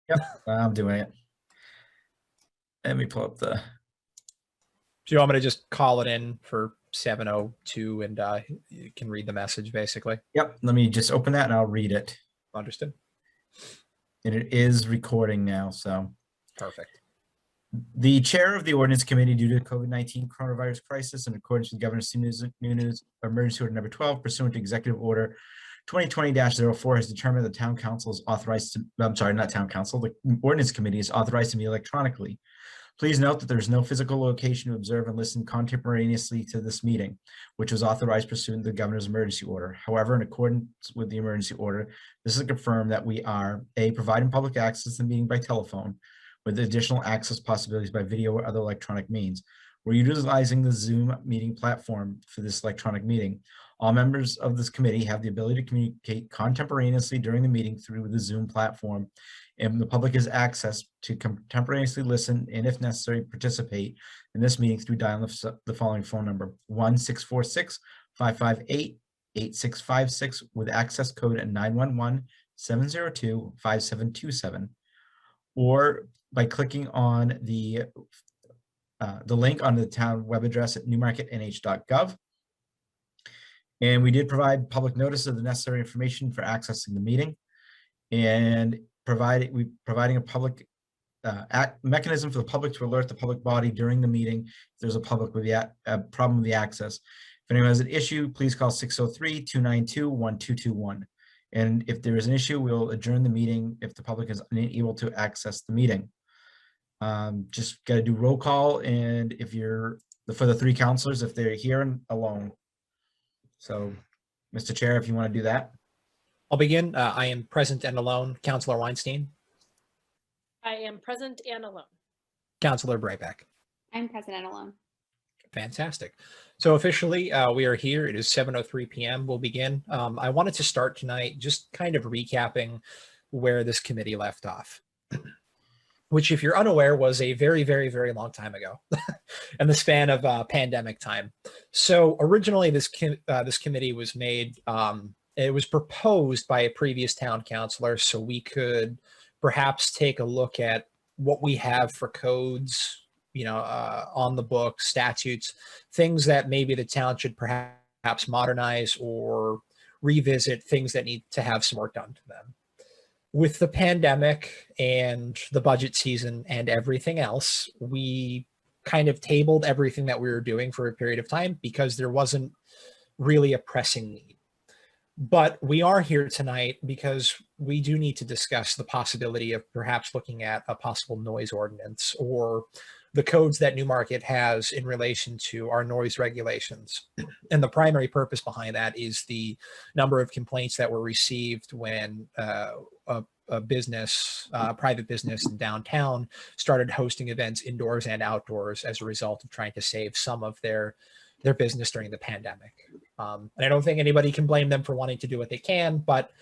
Yep, I'm doing it. Let me pull up the. Do you want me to just call it in for 7:02 and you can read the message basically? Yep, let me just open that and I'll read it. Understood. And it is recording now, so. Perfect. The chair of the ordinance committee, due to the COVID-19 coronavirus crisis, in accordance with Governor Sununu's emergency order number 12, pursuant to executive order 2020-04, has determined the town council is authorized to, I'm sorry, not town council, the ordinance committee is authorized to meet electronically. Please note that there is no physical location to observe and listen contemporaneously to this meeting, which was authorized pursuant to the governor's emergency order. However, in accordance with the emergency order, this is confirmed that we are A, providing public access to the meeting by telephone, with additional access possibilities by video or other electronic means. We're utilizing the Zoom meeting platform for this electronic meeting. All members of this committee have the ability to communicate contemporaneously during the meeting through the Zoom platform, and the public has access to contemporaneously listen and, if necessary, participate in this meeting through dialing the following phone number: 1-646-558-8656 with access code at 911-702-5727, or by clicking on the link on the town web address at newmarketnh.gov. And we did provide public notice of the necessary information for accessing the meeting, and providing a public mechanism for the public to alert the public body during the meeting if there's a problem with the access. If anyone has an issue, please call 603-292-1221. And if there is an issue, we'll adjourn the meeting if the public is unable to access the meeting. Just got to do roll call, and if you're for the three counselors, if they're here and alone. So, Mr. Chair, if you want to do that. I'll begin. I am present and alone. Councilor Weinstein. I am present and alone. Councilor Brayback. I'm present and alone. Fantastic. So officially, we are here. It is 7:03 p.m. We'll begin. I wanted to start tonight just kind of recapping where this committee left off, which, if you're unaware, was a very, very, very long time ago in the span of pandemic time. So originally, this committee was made, it was proposed by a previous town councilor so we could perhaps take a look at what we have for codes, on the book, statutes, things that maybe the town should perhaps modernize or revisit, things that need to have some work done to them. With the pandemic and the budget season and everything else, we kind of tabled everything that we were doing for a period of time because there wasn't really a pressing need. But we are here tonight because we do need to discuss the possibility of perhaps looking at a possible noise ordinance or the codes that Newmarket has in relation to our noise regulations. And the primary purpose behind that is the number of complaints that were received when a business, private business in downtown started hosting events indoors and outdoors as a result of trying to save some of their business during the pandemic. And I don't think anybody can blame them for wanting to do what they can, but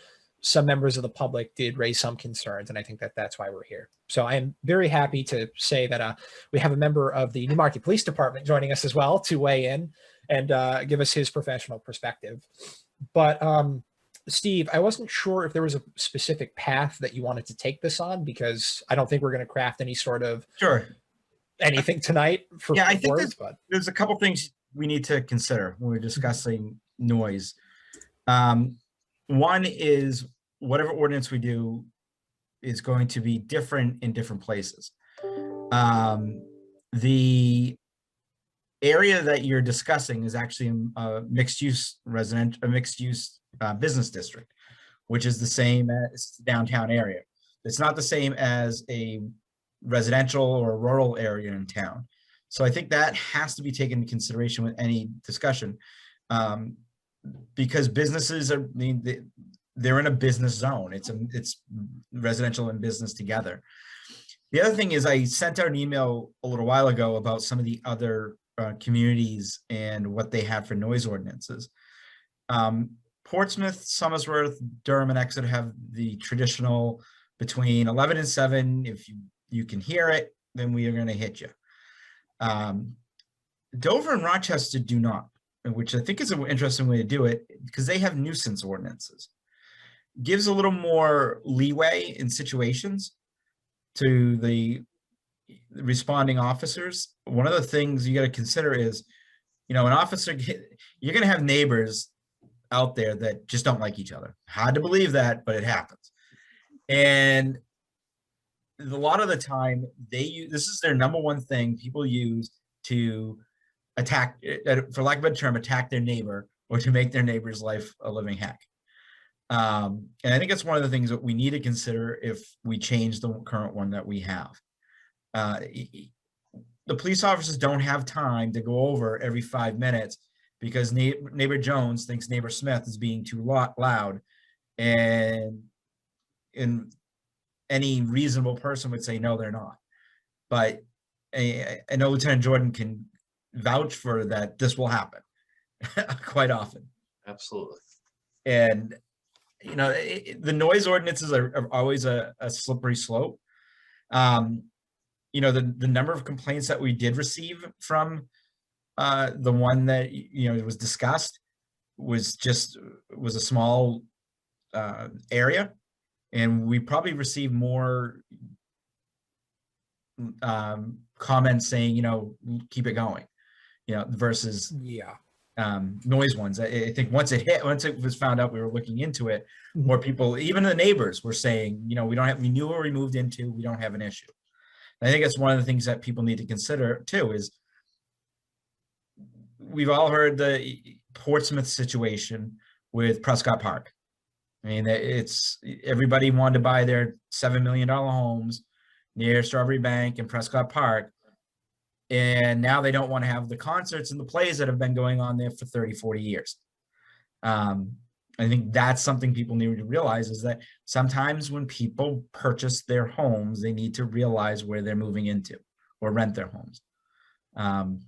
some members of the public did raise some concerns, and I think that that's why we're here. So I am very happy to say that we have a member of the Newmarket Police Department joining us as well to weigh in and give us his professional perspective. But Steve, I wasn't sure if there was a specific path that you wanted to take this on, because I don't think we're going to craft any sort of anything tonight. I think there's a couple things we need to consider when we're discussing noise. One is whatever ordinance we do is going to be different in different places. The area that you're discussing is actually a mixed-use business district, which is the same as the downtown area. It's not the same as a residential or rural area in town. So I think that has to be taken into consideration with any discussion, because businesses are, they're in a business zone. It's residential and business together. The other thing is, I sent out an email a little while ago about some of the other communities and what they have for noise ordinances. Portsmouth, Somersworth, Durham, and Exeter have the traditional between 11 and 7. If you can hear it, then we are going to hit you. Dover and Rochester do not, which I think is an interesting way to do it, because they have nuisance ordinances. Gives a little more leeway in situations. to the responding officers, one of the things you got to consider is, an officer, you're going to have neighbors out there that just don't like each other. Hard to believe that, but it happens. And a lot of the time this is their number one thing people use to attack, for lack of a better term, attack their neighbor or to make their neighbor's life a living heck. And I think it's one of the things that we need to consider if we change the current one that we have. The police officers don't have time to go over every 5 minutes because neighbor Jones thinks neighbor Smith is being too loud, and any reasonable person would say no, they're not. But I know Lieutenant Jordan can vouch for that. This will happen quite often. Absolutely. And the noise ordinances are always a slippery slope. The number of complaints that we did receive from the one that was discussed was a small area, and we probably received more comments saying keep it going, versus noise ones. I think once it was found out we were looking into it, more people, even the neighbors, were saying we knew where we moved into, we don't have an issue. I think it's one of the things that people need to consider too, is we've all heard the Portsmouth situation with Prescott Park. I mean, everybody wanted to buy their $7 million homes near Strawberry Bank and Prescott Park. And now they don't want to have the concerts and the plays that have been going on there for 30, 40 years. I think that's something people need to realize, is that sometimes when people purchase their homes, they need to realize where they're moving into or rent their homes. I'm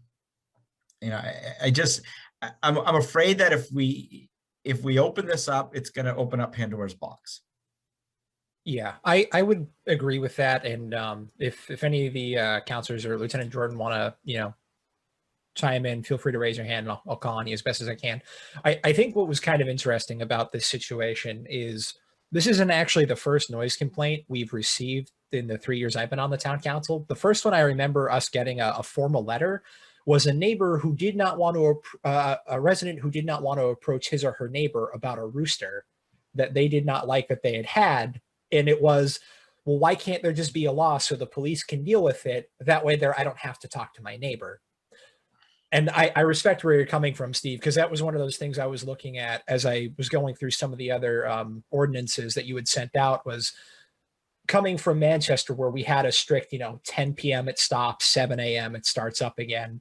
afraid that if we open this up, it's going to open up Pandora's box. Yeah, I would agree with that. And if any of the counselors or Lieutenant Jordan want to, chime in, feel free to raise your hand and I'll call on you as best as I can. I think what was kind of interesting about this situation is this isn't actually the first noise complaint we've received in the 3 years I've been on the town council. The first one I remember us getting a formal letter was a neighbor who did not want to, a resident who did not want to approach his or her neighbor about a rooster that they did not like that they had. And it was, well, why can't there just be a law so the police can deal with it? That way I don't have to talk to my neighbor. And I respect where you're coming from, Steve, because that was one of those things I was looking at as I was going through some of the other ordinances that you had sent out, was coming from Manchester, where we had a strict, 10 p.m. it stops, 7 a.m. it starts up again.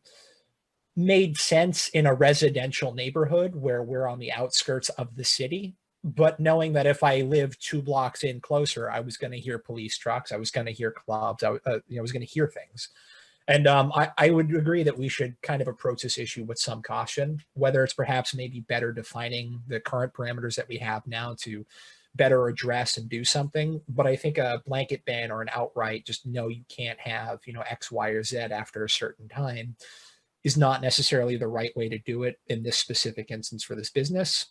Made sense in a residential neighborhood where we're on the outskirts of the city. But knowing that if I lived 2 blocks in closer, I was going to hear police trucks, I was going to hear clubs, I was going to hear things. And I would agree that we should kind of approach this issue with some caution, whether it's perhaps maybe better defining the current parameters that we have now to better address and do something. But I think a blanket ban or an outright just no, you can't have, X, Y, or Z after a certain time is not necessarily the right way to do it in this specific instance for this business.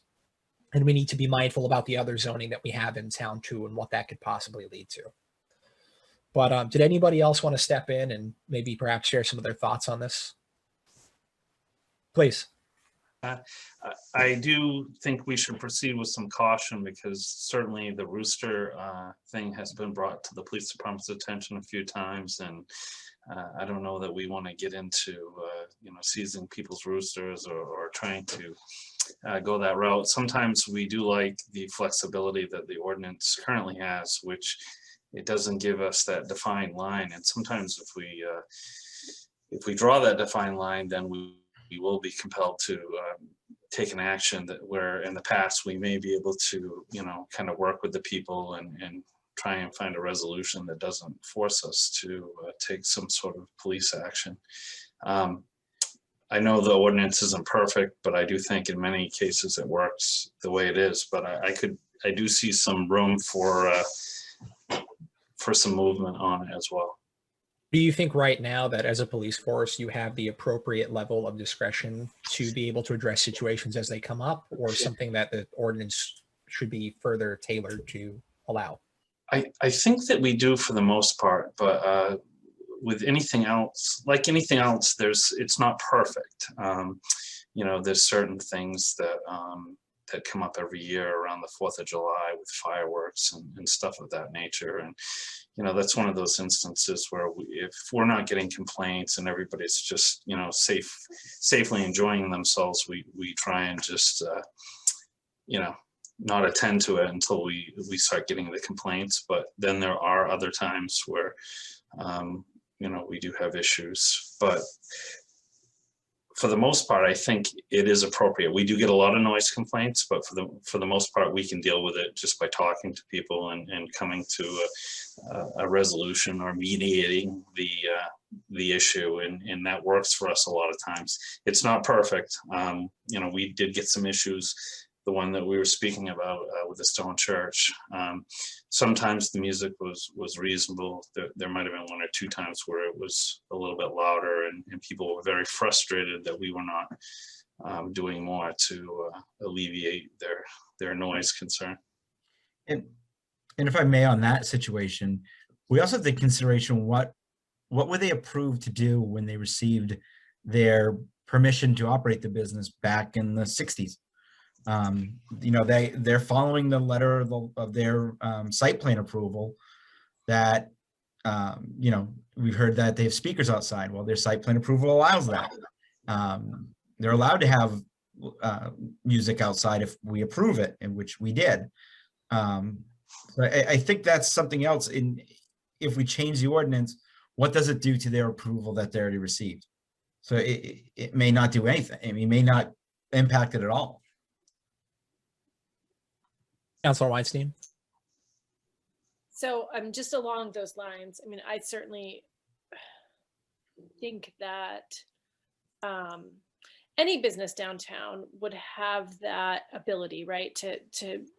And we need to be mindful about the other zoning that we have in town too, and what that could possibly lead to. But did anybody else want to step in and maybe perhaps share some of their thoughts on this? Please. I do think we should proceed with some caution, because certainly the rooster thing has been brought to the police department's attention a few times, and I don't know that we want to get into seizing people's roosters or trying to go that route. Sometimes we do like the flexibility that the ordinance currently has, which it doesn't give us that defined line. And sometimes if we draw that defined line, then we will be compelled to take an action that where in the past we may be able to, kind of work with the people and try and find a resolution that doesn't force us to take some sort of police action. I know the ordinance isn't perfect, but I do think in many cases it works the way it is. But I do see some room for some movement on it as well. Do you think right now that as a police force, you have the appropriate level of discretion to be able to address situations as they come up, or something that the ordinance should be further tailored to allow? I think that we do for the most part, but with anything else, like anything else, it's not perfect. You know, there's certain things that that come up every year around the 4th of July with fireworks and stuff of that nature. And, you know, that's one of those instances where if we're not getting complaints and everybody's just, you know, safely enjoying themselves, we try and just, you know, not attend to it until we start getting the complaints. But then there are other times where, you know, we do have issues. But for the most part, I think it is appropriate. We do get a lot of noise complaints, but for the most part, we can deal with it just by talking to people and coming to a resolution or mediating the issue, and that works for us a lot of times. It's not perfect. You know, we did get some issues. The one that we were speaking about with the Stone Church. Sometimes the music was reasonable. There might have been 1 or 2 times where it was a little bit louder, and people were very frustrated that we were not doing more to alleviate their noise concern. And if I may, on that situation, we also have to take consideration what were they approved to do when they received their permission to operate the business back in the 60s. You know, they're following the letter of their site plan approval that, you know, we've heard that they have speakers outside. Well, their site plan approval allows that. They're allowed to have music outside if we approve it, and which we did. So I think that's something else. If we change the ordinance, what does it do to their approval that they already received? So it may not do anything. I mean, it may not impact it at all. Councilor Weinstein. So just along those lines, I mean, I certainly think that any business downtown would have that ability, right? To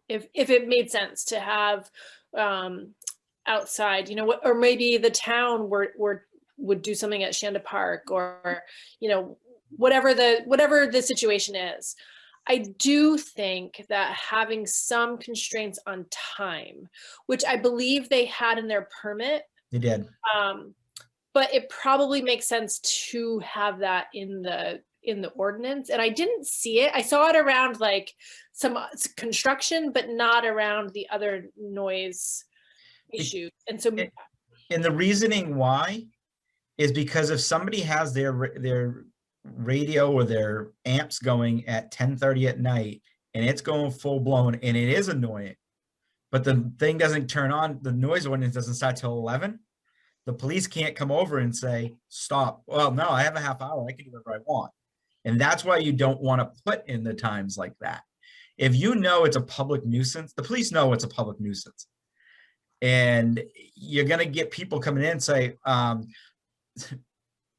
if it made sense to have outside, you know, or maybe the town would do something at Shanda Park, or, you know, whatever the situation is. I do think that having some constraints on time, which I believe they had in their permit. They did. But it probably makes sense to have that in the ordinance. And I didn't see it. I saw it around like some construction, but not around the other noise issues. And so, and the reasoning why is because if somebody has their radio or their amps going at 10:30 at night and it's going full blown and it is annoying, but the thing doesn't turn on, the noise ordinance doesn't start till 11, the police can't come over and say, stop. Well, no, I have a half hour, I can do whatever I want. And that's why you don't want to put in the times like that. If you know it's a public nuisance, the police know it's a public nuisance. And you're going to get people coming in and say,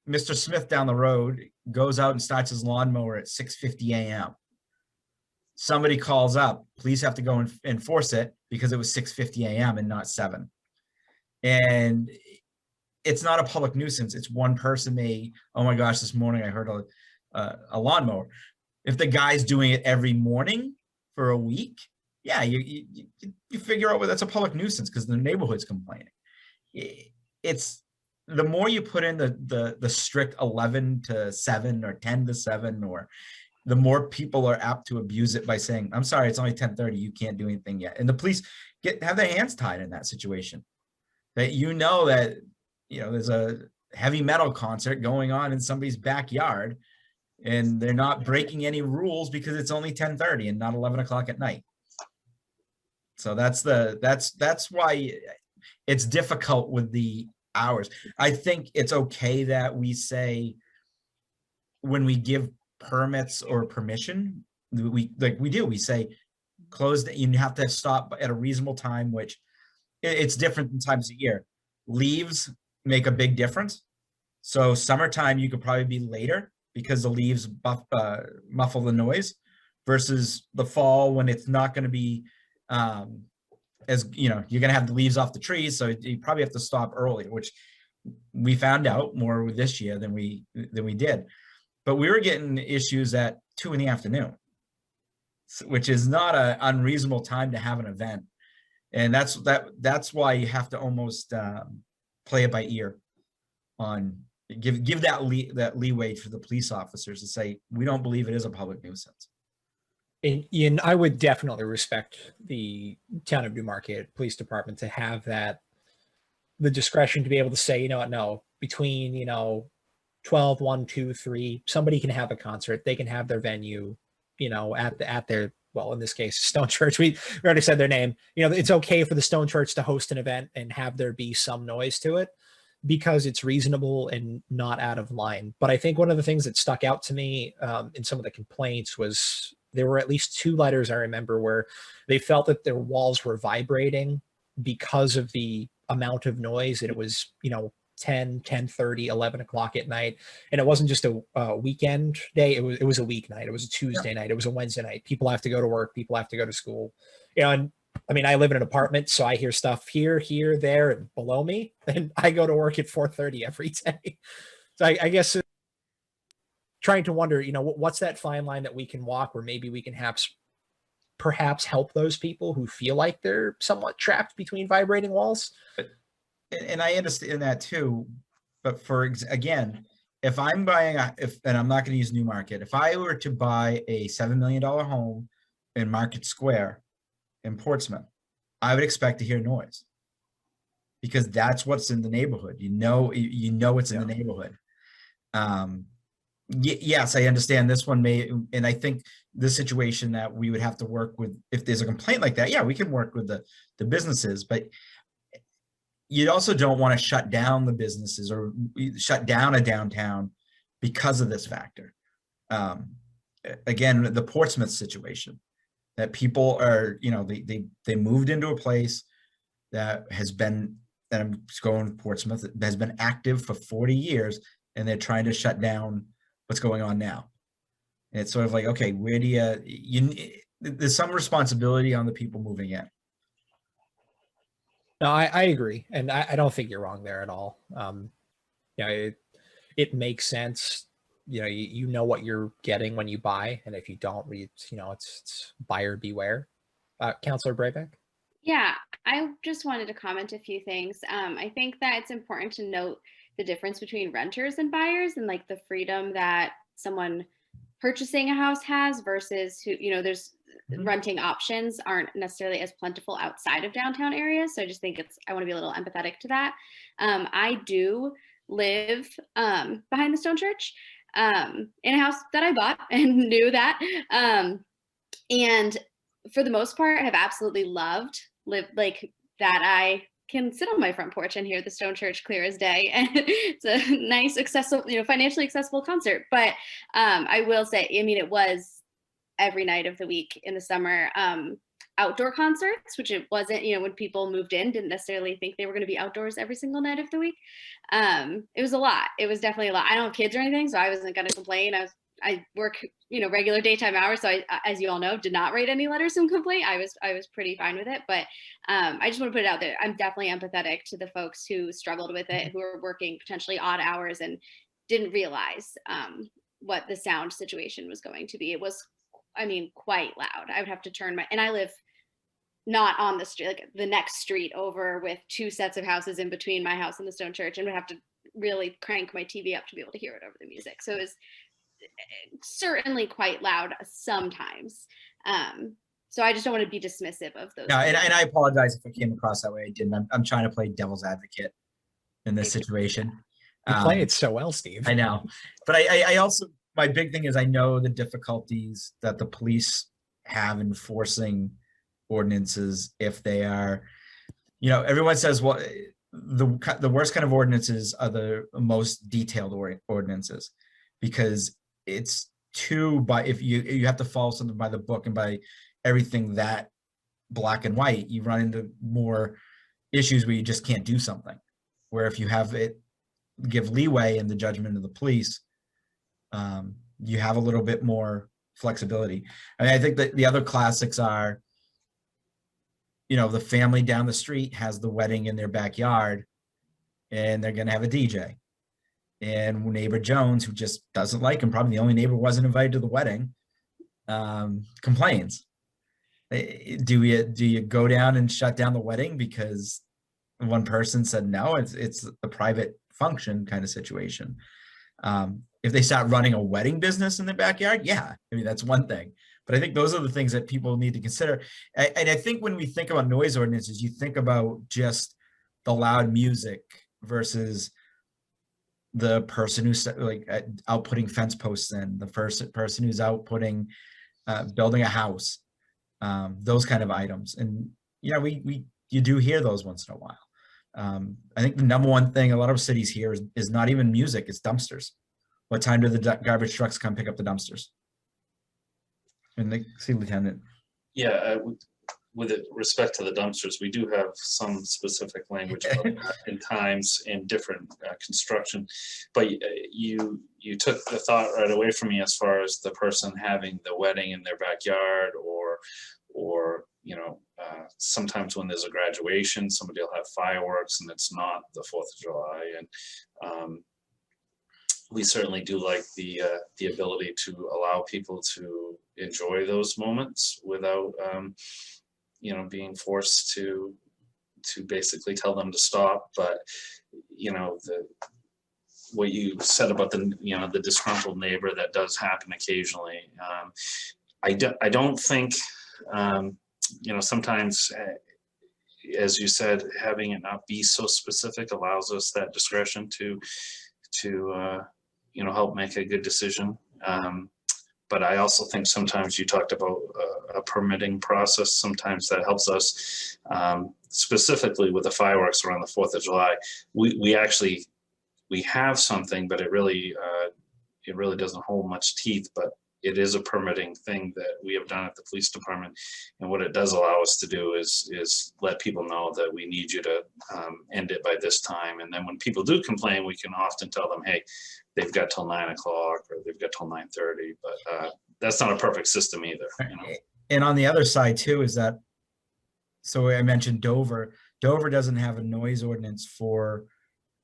Mr. Smith down the road goes out and starts his lawnmower at 6:50 a.m. Somebody calls up, police have to go and enforce it because it was 6:50 a.m. and not 7. And it's not a public nuisance. It's one person oh my gosh, this morning I heard a lawnmower. If the guy's doing it every morning for a week, yeah, you figure out, well, that's a public nuisance because the neighborhood's complaining. It's the more you put in the strict 11 to 7 or 10 to 7, or the more people are apt to abuse it by saying, I'm sorry, it's only 10:30, you can't do anything yet. And the police have their hands tied in that situation. That you know that, you know, there's a heavy metal concert going on in somebody's backyard and they're not breaking any rules because it's only 10:30 and not 11 o'clock at night. So that's why it's difficult with the hours. I think it's okay that we say when we give permits or permission, we say close, you have to stop at a reasonable time, which it's different than times of year. Leaves make a big difference. So summertime, you could probably be later because the leaves muffle the noise, versus the fall when it's not going to be as, you know, you're going to have the leaves off the trees. So you probably have to stop earlier, which we found out more this year than we did. But we were getting issues at 2 PM, which is not an unreasonable time to have an event. And that's why you have to almost play it by ear on give that leeway for the police officers to say, we don't believe it is a public nuisance. And I would definitely respect the town of Newmarket Police Department to have the discretion to be able to say, you know what, no, between, 12, 1, 2, 3, somebody can have a concert. They can have their venue, at their, well, in this case, Stone Church. We already said their name. It's okay for the Stone Church to host an event and have there be some noise to it because it's reasonable and not out of line. But I think one of the things that stuck out to me in some of the complaints was there were at least 2 letters I remember where they felt that their walls were vibrating because of the amount of noise, and it was 10, 10:30, 11 o'clock at night, and it wasn't just a weekend day. It was a weeknight. It was a Tuesday night. It was a Wednesday night. People have to go to work. People have to go to school. And I mean, I live in an apartment, so I hear stuff here, there, and below me, and I go to work at 4:30 every day. So I guess trying to wonder, what's that fine line that we can walk where maybe we can perhaps help those people who feel like they're somewhat trapped between vibrating walls. And I understand that too, but again, if I'm buying and I'm not going to use Newmarket, if I were to buy a $7 million home in Market Square in Portsmouth, I would expect to hear noise because that's what's in the neighborhood. It's in the neighborhood. Yes, I understand this one and I think the situation that we would have to work with, if there's a complaint like that, yeah, we can work with the businesses, but you also don't want to shut down the businesses or shut down a downtown because of this factor. Again, the Portsmouth situation, that people are, they moved into a place that has been, that I'm going with Portsmouth, has been active for 40 years, and they're trying to shut down what's going on now. And it's sort of like, okay, where do there's some responsibility on the people moving in. No, I agree. And I don't think you're wrong there at all. It makes sense. You know what you're getting when you buy. And if you don't, it's buyer beware. Councillor Brayback? Yeah, I just wanted to comment a few things. I think that it's important to note the difference between renters and buyers and like the freedom that someone purchasing a house has versus who, there's renting options aren't necessarily as plentiful outside of downtown areas. So I just think I want to be a little empathetic to that. I do live behind the Stone Church in a house that I bought and knew that. And for the most part, have absolutely lived like that. I can sit on my front porch and hear the Stone Church clear as day. And it's a nice, accessible, financially accessible concert. But I will say, it was every night of the week in the summer, outdoor concerts, which it wasn't, when people moved in, didn't necessarily think they were going to be outdoors every single night of the week. It was a lot. It was definitely a lot. I don't have kids or anything, so I wasn't going to complain. I work, regular daytime hours. So I, as you all know, did not write any letters of complaint. I was pretty fine with it, but I just want to put it out there. I'm definitely empathetic to the folks who struggled with it, who are working potentially odd hours and didn't realize what the sound situation was going to be. It was, quite loud. I would have to turn and I live not on the street, like the next street over with 2 sets of houses in between my house and the Stone Church, and would have to really crank my TV up to be able to hear it over the music. So it was certainly quite loud sometimes. So I just don't want to be dismissive of those. No, and I apologize if I came across that way. I didn't. I'm trying to play devil's advocate in this situation. You play it so well, Steve. I know, but I also, my big thing is I know the difficulties that the police have enforcing ordinances if they are, everyone says, well, the worst kind of ordinances are the most detailed ordinances, because it's if you have to follow something by the book and by everything that black and white, you run into more issues where you just can't do something. Where if you have it, give leeway in the judgment of the police, you have a little bit more flexibility. I think that the other classics are, the family down the street has the wedding in their backyard and they're going to have a DJ. And neighbor Jones, who just doesn't like him, probably the only neighbor who wasn't invited to the wedding, complains. Do you go down and shut down the wedding because one person said no? It's a private function kind of situation. If they start running a wedding business in the backyard, yeah, I mean, that's one thing. But I think those are the things that people need to consider. And I think when we think about noise ordinances, you think about just the loud music versus the person who's like out putting fence posts in, the first person who's out putting, building a house, those kind of items. And yeah, you do hear those once in a while. I think the number one thing a lot of cities hear is not even music, it's dumpsters. What time do the garbage trucks come pick up the dumpsters? And they see Lieutenant. Yeah, with respect to the dumpsters, we do have some specific language about that in times in different construction. But you took the thought right away from me as far as the person having the wedding in their backyard, or you know, sometimes when there's a graduation, somebody will have fireworks and it's not the 4th of July. And we certainly do like the ability to allow people to enjoy those moments without, you know, being forced to basically tell them to stop. But, you know, what you said about the disgruntled neighbor, that does happen occasionally. I don't think, you know, sometimes, as you said, having it not be so specific allows us that discretion to you know, help make a good decision. But I also think sometimes you talked about a permitting process. Sometimes that helps us, specifically with the fireworks around the 4th of July. We actually have something, but it really doesn't hold much teeth. But it is a permitting thing that we have done at the police department. And what it does allow us to do is let people know that we need you to end it by this time. And then when people do complain, we can often tell them, hey, they've got till 9 o'clock or they've got till 9:30. But that's not a perfect system either. You know? And on the other side too, is that, so I mentioned Dover. Dover doesn't have a noise ordinance for,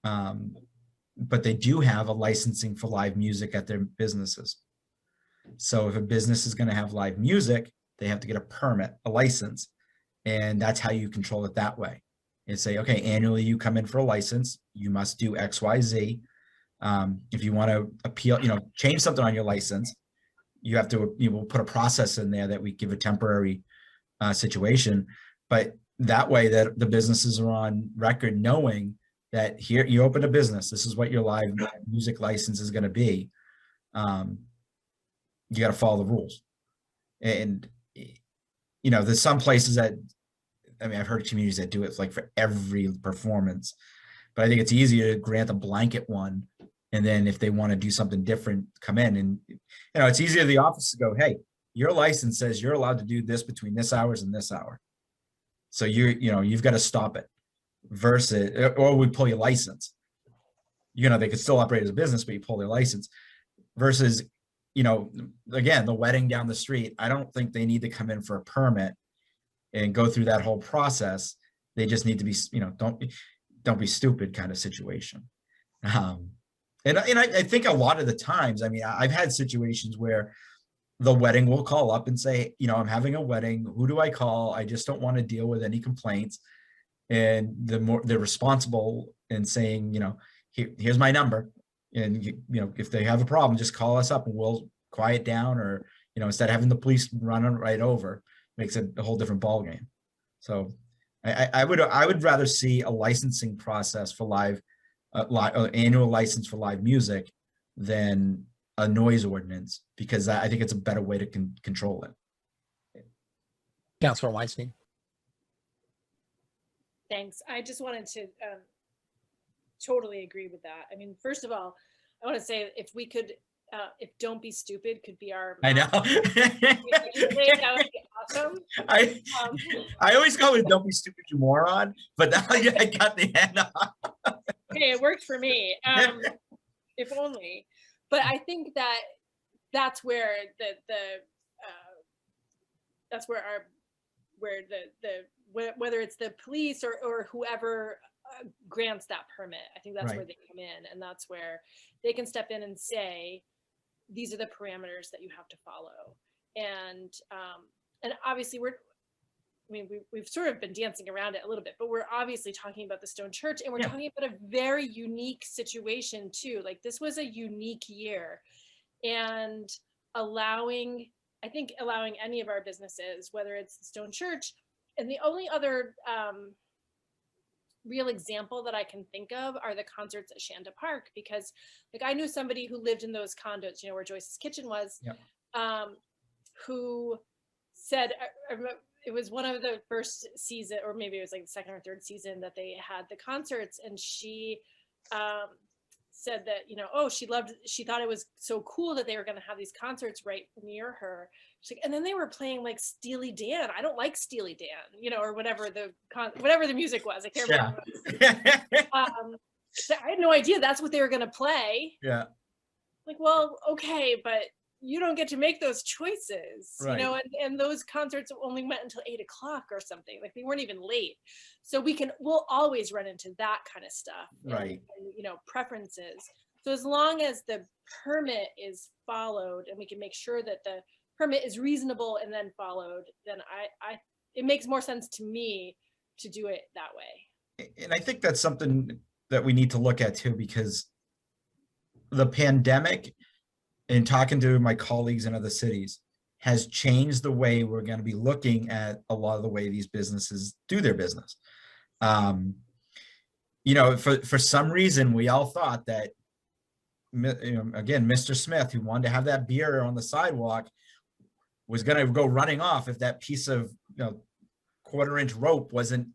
but they do have a licensing for live music at their businesses. So if a business is going to have live music, they have to get a permit, a license, and that's how you control it that way. And say, okay, annually you come in for a license, you must do X, Y, Z. If you want to appeal, you know, change something on your license, you have to, you will put a process in there that we give a temporary situation. But that way that the businesses are on record knowing that here you open a business, this is what your live music license is going to be. You got to follow the rules. And, you know, there's some places that, I mean, I've heard communities that do it like for every performance, but I think it's easier to grant a blanket one. And then if they want to do something different, come in. And, you know, it's easier to the office to go, hey, your license says you're allowed to do this between this hours and this hour. So you know, you've got to stop it versus, or we pull your license. You know, they could still operate as a business, but you pull their license versus, you know, again, the wedding down the street. I don't think they need to come in for a permit and go through that whole process. They just need to be, you know, don't be stupid kind of situation. And I think a lot of the times, I mean, I've had situations where the wedding will call up and say, you know, I'm having a wedding. Who do I call? I just don't want to deal with any complaints. And the more they're responsible in saying, you know, here's my number. And, you know, if they have a problem, just call us up and we'll quiet down, or, you know, instead of having the police run right over, makes it a whole different ballgame. So I would rather see a licensing process for live annual license for live music than a noise ordinance, because I think it's a better way to control it. Councilor Weinstein. Thanks. I just wanted to totally agree with that. I mean, first of all, I want to say if we could, if "Don't Be Stupid" could be our, I know. that would be awesome. I always call it "Don't be stupid, you moron," but now I got the end off. Hey, it worked for me. If only. But I think that that's where that's where whether it's the police or whoever grants that permit, I think that's Right. where they come in, and that's where they can step in and say, these are the parameters that you have to follow. And obviously I mean, we've sort of been dancing around it a little bit, but we're obviously talking about the Stone Church, and we're Yeah. talking about a very unique situation too. Like, this was a unique year, and allowing any of our businesses, whether it's the Stone Church, and the only other real example that I can think of are the concerts at Shanda Park, because like I knew somebody who lived in those condos, where Joyce's Kitchen was, who said, I remember, it was one of the first season, or maybe it was like the second or third season that they had the concerts, and she said that, she thought it was so cool that they were going to have these concerts right near her. She's like, and then they were playing like Steely Dan. I don't like Steely Dan, or whatever the music was. I can't remember. So I had no idea that's what they were going to play. Yeah. Like, well, okay, but you don't get to make those choices, right. and those concerts only went until 8:00 or something. Like, they weren't even late. So we'll always run into that kind of stuff. Right. And preferences. So as long as the permit is followed and we can make sure that the permit is reasonable and then followed, then it makes more sense to me to do it that way. And I think that's something that we need to look at too, because the pandemic, and talking to my colleagues in other cities, has changed the way we're going to be looking at a lot of the way these businesses do their business. For some reason, we all thought that, again, Mr. Smith, who wanted to have that beer on the sidewalk, was going to go running off if that piece of 1/4-inch rope wasn't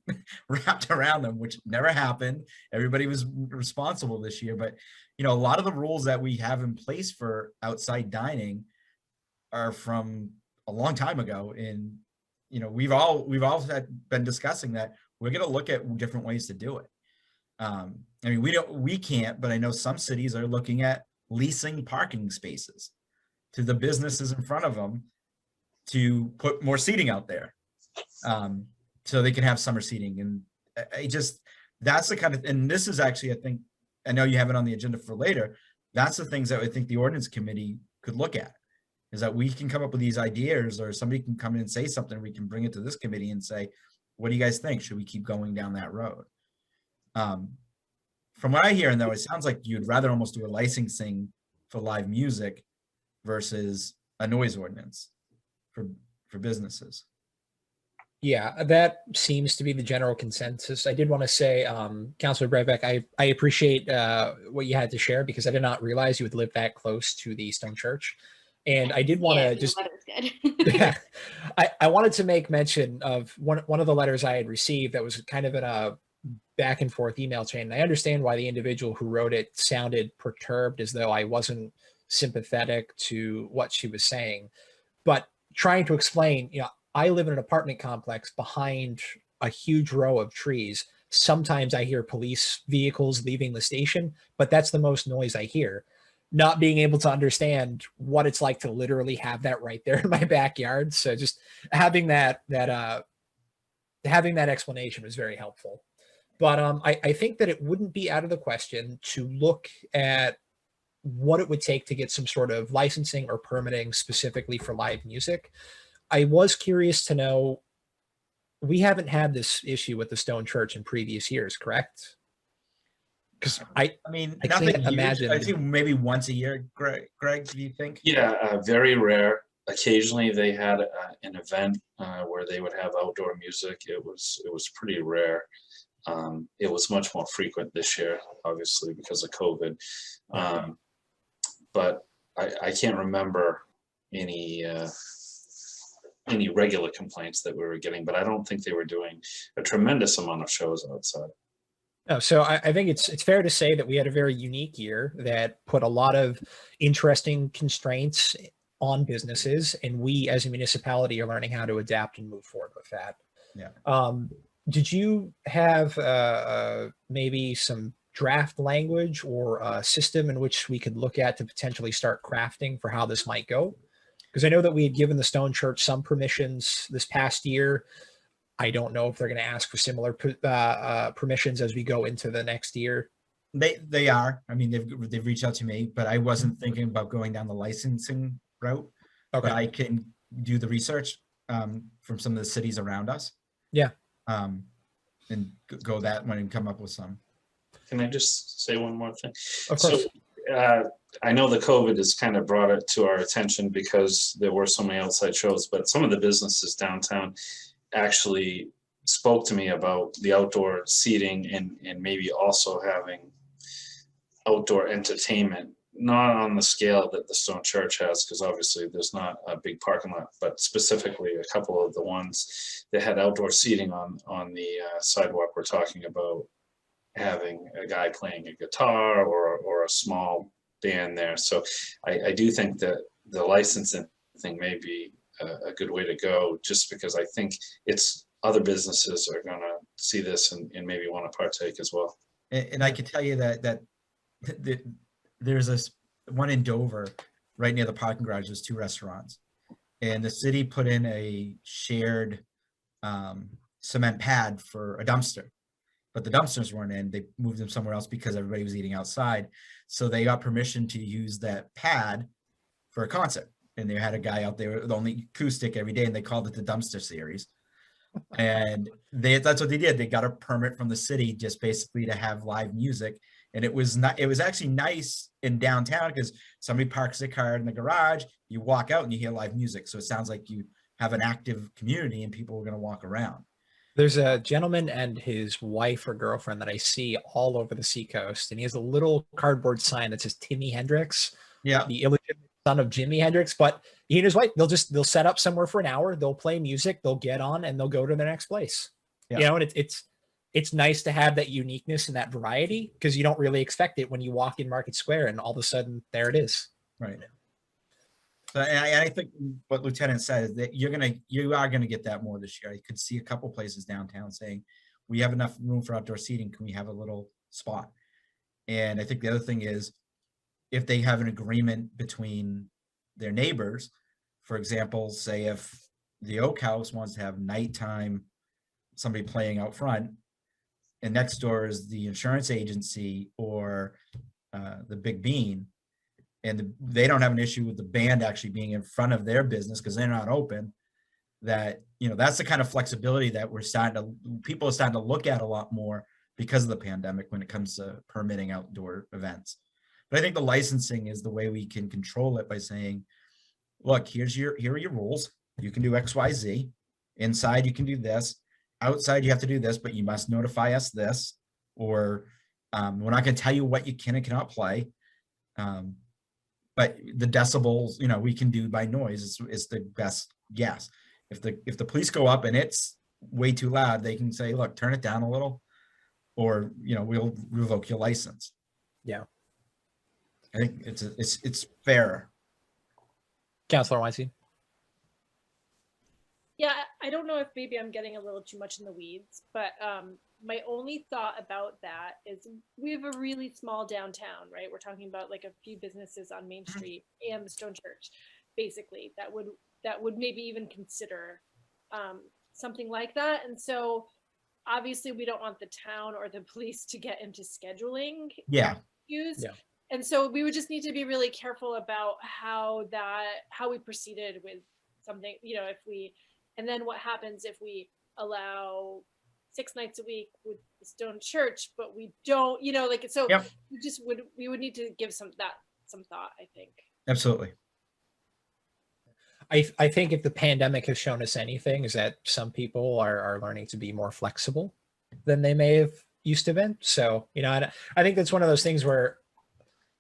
wrapped around them, which never happened. Everybody was responsible this year, but a lot of the rules that we have in place for outside dining are from a long time ago. And, we've all been discussing that we're going to look at different ways to do it. We can't, but I know some cities are looking at leasing parking spaces to the businesses in front of them to put more seating out there. So they can have summer seating. And that's the kind of, and this is actually, I know you have it on the agenda for later. That's the things that I think the ordinance committee could look at, is that we can come up with these ideas, or somebody can come in and say something. We can bring it to this committee and say, what do you guys think? Should we keep going down that road? From what I hear, though, it sounds like you'd rather almost do a licensing for live music versus a noise ordinance for businesses. Yeah, that seems to be the general consensus. I did want to say, Councilor Breivik, I appreciate what you had to share, because I did not realize you would live that close to the Stone Church. And I did want to just, yeah, I wanted to make mention of one of the letters I had received that was kind of in a back and forth email chain. And I understand why the individual who wrote it sounded perturbed, as though I wasn't sympathetic to what she was saying. But trying to explain, I live in an apartment complex behind a huge row of trees. Sometimes I hear police vehicles leaving the station, but that's the most noise I hear. Not being able to understand what it's like to literally have that right there in my backyard. So just having that explanation was very helpful. But I think that it wouldn't be out of the question to look at what it would take to get some sort of licensing or permitting specifically for live music. I was curious to know, we haven't had this issue with the Stone Church in previous years, correct? Because I nothing can't imagine. I think maybe once a year, Greg, do you think? Yeah, very rare. Occasionally they had an event where they would have outdoor music. It was pretty rare. It was much more frequent this year, obviously, because of COVID. But I can't remember any regular complaints that we were getting, but I don't think they were doing a tremendous amount of shows outside. Oh, so I think it's fair to say that we had a very unique year that put a lot of interesting constraints on businesses, and we as a municipality are learning how to adapt and move forward with that. Yeah. Did you have maybe some draft language or a system in which we could look at to potentially start crafting for how this might go? Because I know that we had given the Stone Church some permissions this past year. I don't know if they're going to ask for similar permissions as we go into the next year. They are. I mean, they've reached out to me, but I wasn't thinking about going down the licensing route. Okay. But I can do the research from some of the cities around us. Yeah. And go that one and come up with some. Can I just say one more thing? Of course. So, I know the COVID has kind of brought it to our attention because there were so many outside shows, but some of the businesses downtown actually spoke to me about the outdoor seating and maybe also having outdoor entertainment, not on the scale that the Stone Church has, because obviously there's not a big parking lot, but specifically a couple of the ones that had outdoor seating on the sidewalk. We're talking about having a guy playing a guitar or a small band there. So I do think that the licensing thing may be a good way to go, just because I think it's other businesses are gonna see this and maybe want to partake as well. And I can tell you that there's this one in Dover, right near the parking garage, there's 2 restaurants. And the city put in a shared cement pad for a dumpster. But the dumpsters weren't in, they moved them somewhere else because everybody was eating outside. So they got permission to use that pad for a concert. And they had a guy out there with only acoustic every day, and they called it the Dumpster Series. And that's what they did. They got a permit from the city just basically to have live music. And it was actually nice in downtown because somebody parks their car in the garage, you walk out and you hear live music. So it sounds like you have an active community and people are going to walk around. There's a gentleman and his wife or girlfriend that I see all over the seacoast, and he has a little cardboard sign that says Timmy Hendrix, Yeah. the illegitimate son of Jimi Hendrix. But he and his wife, they'll set up somewhere for an hour, they'll play music, they'll get on, and they'll go to the next place. Yeah. You know, and it's nice to have that uniqueness and that variety, because you don't really expect it when you walk in Market Square and all of a sudden there it is. Right. So, and I think what Lieutenant said is that you are gonna get that more this year. I could see a couple places downtown saying, we have enough room for outdoor seating. Can we have a little spot? And I think the other thing is, if they have an agreement between their neighbors, for example, say if the Oak House wants to have nighttime, somebody playing out front, and next door is the insurance agency or the Big Bean, and they don't have an issue with the band actually being in front of their business because they're not open, that, that's the kind of flexibility that people are starting to look at a lot more because of the pandemic when it comes to permitting outdoor events. But I think the licensing is the way we can control it by saying, look, here are your rules. You can do X, Y, Z. Inside, you can do this. Outside, you have to do this, but you must notify us this, or we're not going to tell you what you can and cannot play. But the decibels, we can do by noise is the best guess. If the police go up and it's way too loud, they can say, look, turn it down a little, or, we'll revoke your license. Yeah. I think it's fair. Councilor Weinstein. Yeah, I don't know if maybe I'm getting a little too much in the weeds, but my only thought about that is we have a really small downtown, right? We're talking about like a few businesses on Main Street and the Stone Church, basically, that would maybe even consider something like that. And so obviously we don't want the town or the police to get into scheduling issues. Yeah. And so we would just need to be really careful about how we proceeded with something, and then what happens if we allow 6 nights a week with the Stone Church, but we don't, so Yep. we would need to give some thought, I think. Absolutely. I think if the pandemic has shown us anything, is that some people are learning to be more flexible than they may have used to been. So, I think that's one of those things where,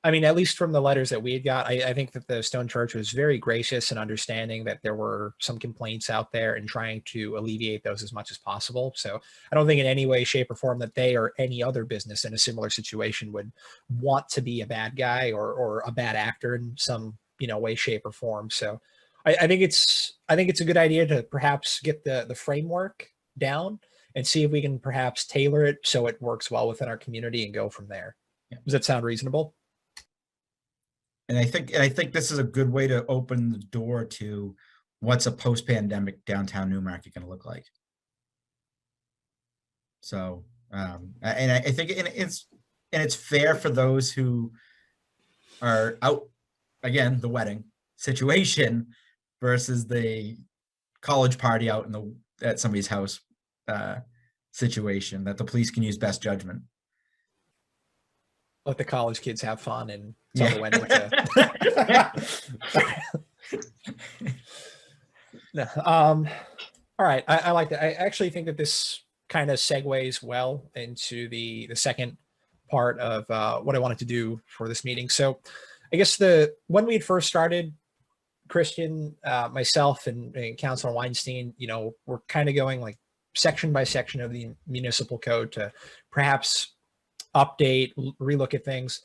at least from the letters that we had got, I think that the Stone Church was very gracious and understanding that there were some complaints out there and trying to alleviate those as much as possible. So I don't think in any way, shape, or form that they or any other business in a similar situation would want to be a bad guy or a bad actor in some, way, shape, or form. So I think it's a good idea to perhaps get the framework down and see if we can perhaps tailor it so it works well within our community and go from there. Yeah. Does that sound reasonable? And I think this is a good way to open the door to what's a post-pandemic downtown Newmarket going to look like. So, and I think it's fair for those who are out, again, the wedding situation versus the college party out at somebody's house situation that the police can use best judgment. Let the college kids have fun and tell the wedding to. No, all right. I like that. I actually think that this kind of segues well into the second part of what I wanted to do for this meeting. So I guess when we had first started, Christian, myself, and Councilor Weinstein, we're kind of going like section by section of the municipal code to perhaps update, relook at things.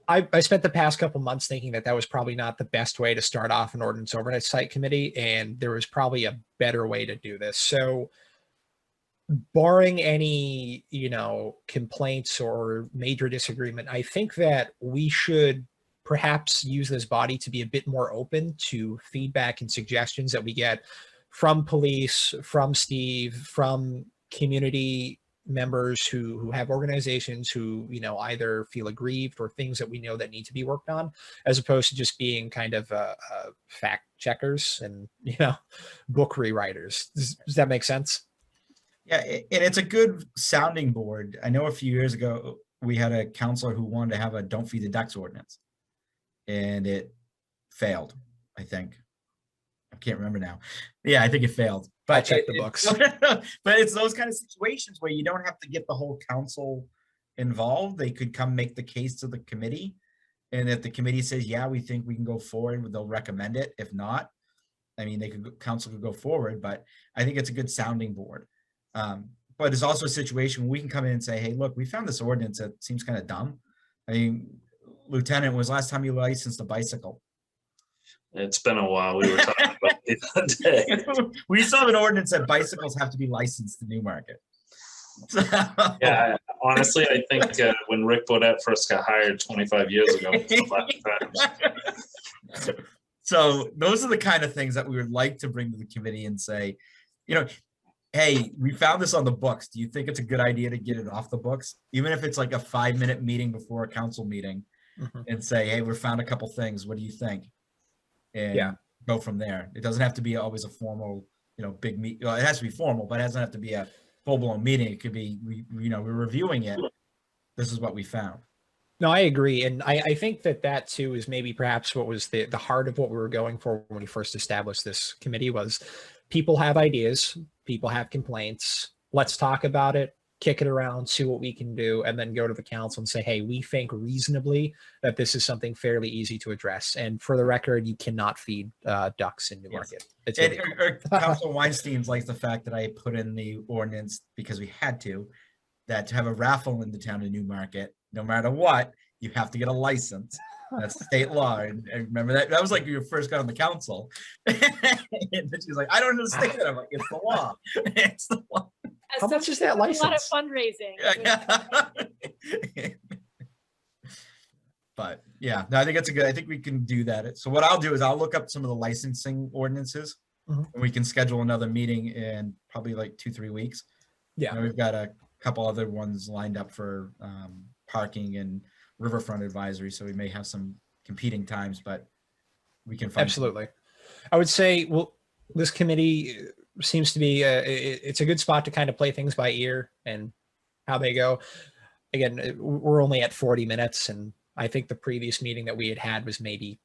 I spent the past couple months thinking that was probably not the best way to start off an ordinance oversight committee, and there was probably a better way to do this. So barring any, complaints or major disagreement, I think that we should perhaps use this body to be a bit more open to feedback and suggestions that we get from police, from Steve, from community members who have organizations who, either feel aggrieved or things that we know that need to be worked on, as opposed to just being kind of fact checkers and, book rewriters. Does that make sense? Yeah, and it's a good sounding board. I know a few years ago, we had a counselor who wanted to have a don't feed the ducks ordinance, and it failed, I think. I can't remember now. Yeah, I think it failed. But I'll check the books. But it's those kind of situations where you don't have to get the whole council involved. They could come make the case to the committee. And if the committee says, yeah, we think we can go forward, they'll recommend it. If not, I mean, council could go forward, but I think it's a good sounding board. But it's also a situation where we can come in and say, hey, look, we found this ordinance that seems kind of dumb. I mean, Lieutenant, was last time you licensed a bicycle? It's been a while. We were talking about it the other day. We still have an ordinance that bicycles have to be licensed in Newmarket. Yeah, honestly, I think when Rick Bodette first got hired 25 years ago, it was the last time. So those are the kind of things that we would like to bring to the committee and say, hey, we found this on the books. Do you think it's a good idea to get it off the books? Even if it's like a 5-minute meeting before a council meeting, and say, hey, we found a couple things. What do you think? And go from there. It doesn't have to be always a formal, big meet. Well, it has to be formal, but it doesn't have to be a full-blown meeting. It could be, we're reviewing it. This is what we found. No, I agree. And I think that too is maybe perhaps what was the heart of what we were going for when we first established this committee was people have ideas, people have complaints. Let's talk about it, kick it around, see what we can do, and then go to the council and say, hey, we think reasonably that this is something fairly easy to address. And for the record, you cannot feed ducks in Newmarket. Yes. Councilor Weinstein's likes the fact that I put in the ordinance because we had to have a raffle in the town of Newmarket, no matter what, you have to get a license. That's state law. And remember that was like you first got on the council. And then she's like, I don't understand. I'm like, it's the law. It's the law. How much is that license? A lot of fundraising. But yeah, no, I think I think we can do that. So what I'll do is I'll look up some of the licensing ordinances, and we can schedule another meeting in probably like 2-3 weeks. Yeah. We've got a couple other ones lined up for parking and riverfront advisory. So we may have some competing times, but we can find. Absolutely. I would say, well, this committee seems to be it's a good spot to kind of play things by ear and how they go. Again, we're only at 40 minutes, and I think the previous meeting that we had was maybe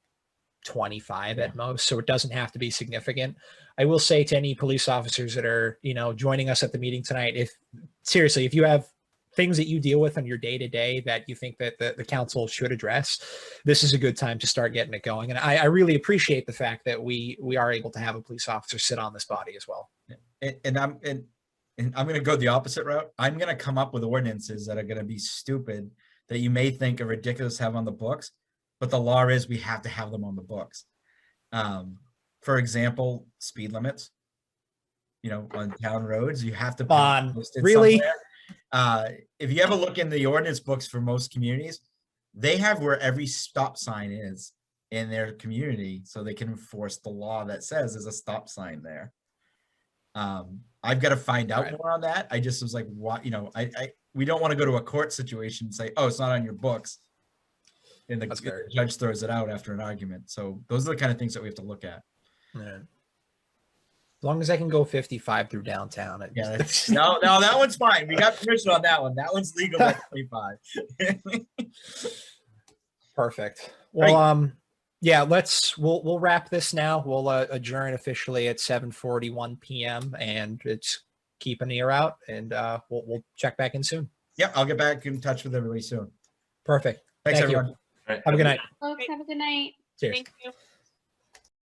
25 at most, so it doesn't have to be significant. I will say to any police officers that are joining us at the meeting tonight, if you have things that you deal with on your day-to-day that you think that the council should address, this is a good time to start getting it going. And I really appreciate the fact that we are able to have a police officer sit on this body as well. And I'm going to go the opposite route. I'm going to come up with ordinances that are going to be stupid that you may think are ridiculous to have on the books, but the law is we have to have them on the books. For example, speed limits, on town roads, you have to really somewhere. If you ever look in the ordinance books for most communities, they have where every stop sign is in their community, so they can enforce the law that says there's a stop sign there. I've got to find out more on that. I just was like, what, we don't want to go to a court situation and say, oh, it's not on your books, and the judge throws it out after an argument. So those are the kind of things that we have to look at. Yeah. long as I can go 55 through downtown. Yeah, no, that one's fine. We got permission on that one. That one's legal at 25. Perfect. Well, yeah, we'll wrap this now. We'll adjourn officially at 7:41 p.m. and it's keep an ear out, and we'll check back in soon. Yep, I'll get back in touch with everybody soon. Perfect. Thanks, Thank you. everyone. Right. Have a good night. Folks, have a good night. Cheers. Thank you.